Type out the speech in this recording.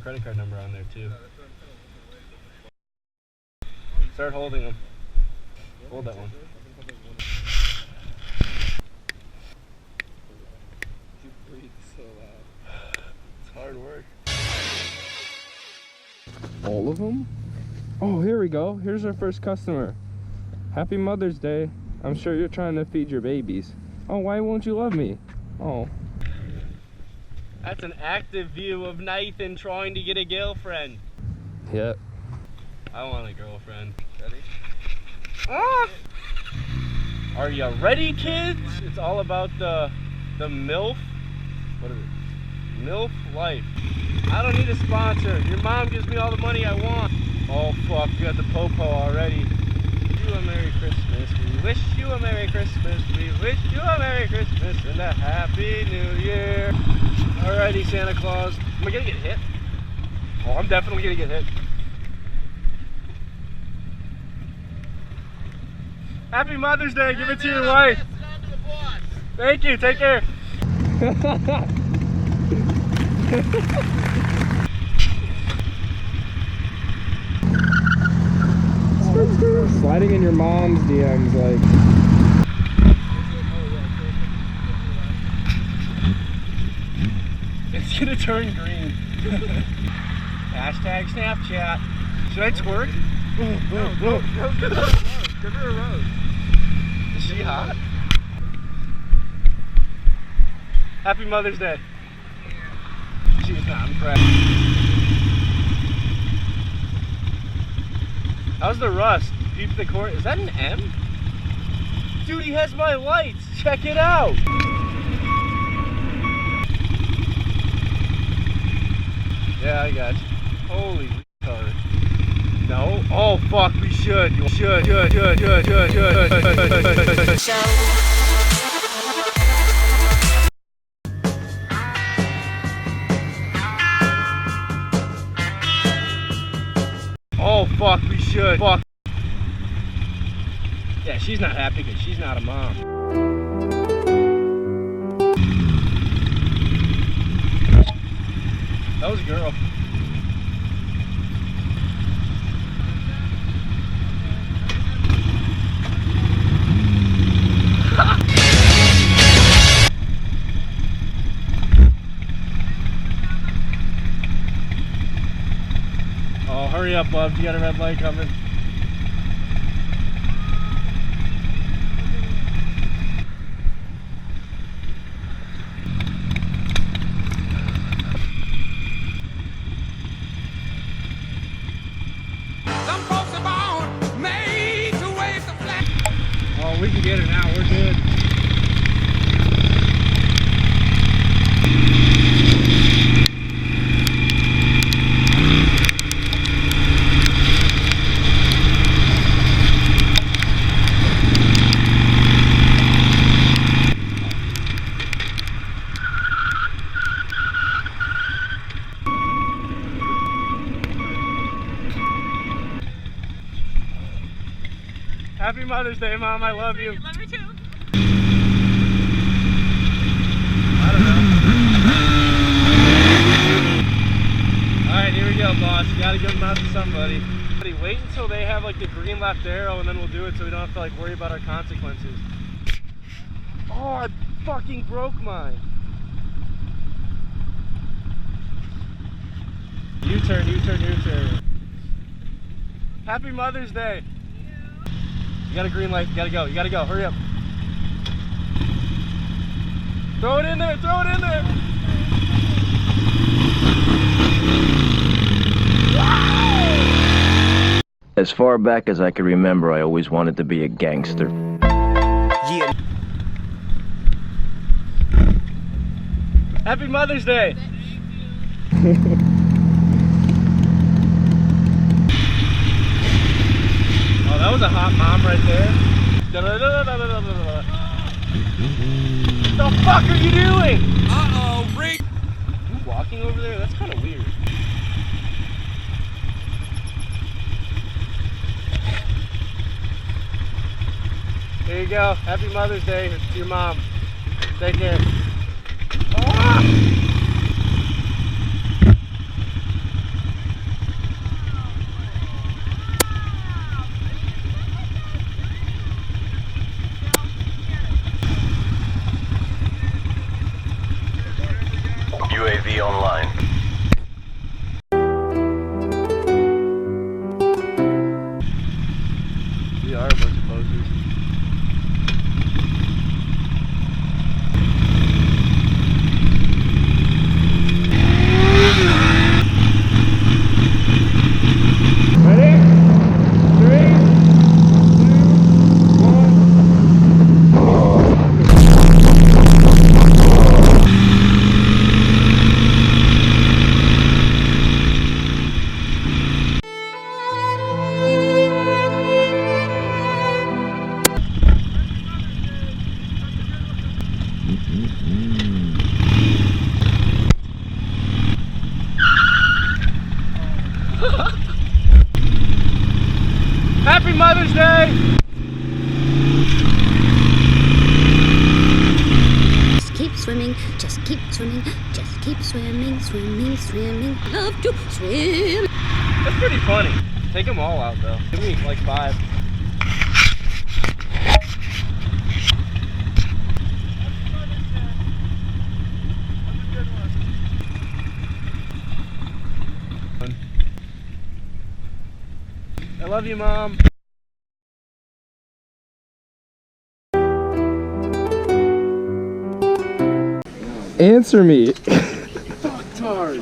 credit card number on there too. Start holding them. Hold that one. You breathe so loud. It's hard work. All of them? Oh, here we go. Here's our first customer. Happy Mother's Day. I'm sure you're trying to feed your babies. Oh, why won't you love me? Oh. That's an active view of Nathan trying to get a girlfriend. Yep. I want a girlfriend. Ready? Ah! Are you ready, kids? It's all about the MILF. What is it? MILF life. I don't need a sponsor. Your mom gives me all the money I want. Oh fuck, you got the popo already. Wish you a Merry Christmas. We wish you a Merry Christmas. We wish you a Merry Christmas and a Happy New Year. Alrighty, Santa Claus. Am I gonna get hit? Oh, I'm definitely gonna get hit. Happy Mother's Day. Give it to your wife. Thank you. Take care. Sliding in your mom's DMs like. It's gonna turn green. Hashtag Snapchat. Should I twerk? No, give her a rose. Give her a rose. Is she hot? Happy Mother's Day. She's not impressed. How's the rust? Peep the court. Is that an M? Dude, he has my lights. Check it out. Yeah, I got you. Holy retard. No? Oh fuck, we should. You should. Oh fuck, we should. Fuck. Yeah, she's not happy because she's not a mom. That was a girl. Oh, hurry up, bub. You got a red light coming. Some folks are born made to wave the flag. Oh, we can get it now. We're good. Happy Mother's Day, Mom. I love you. Love you too. I don't know. Alright, here we go, boss. You gotta give them out to somebody. Wait until they have like the green left arrow and then we'll do it so we don't have to like worry about our consequences. Oh, I fucking broke mine. U-turn, U-turn, U-turn. Happy Mother's Day. You got a green light, you gotta go, hurry up. Throw it in there, throw it in there! As far back as I can remember, I always wanted to be a gangster. Yeah. Happy Mother's Day! Oh, that was a hot mom right there. What the fuck are you doing? Uh-oh, Rick. You walking over there? That's kind of weird. There you go. Happy Mother's Day to your mom. Take care. Ah! online. We are a bunch of posers. Ready? 3, 2, 1. Happy Mother's Day! Just keep swimming, just keep swimming, just keep swimming, swimming, swimming. Love to swim. That's pretty funny. Take them all out though. Give me like 5. I love you, Mom. Answer me. Fuck tard.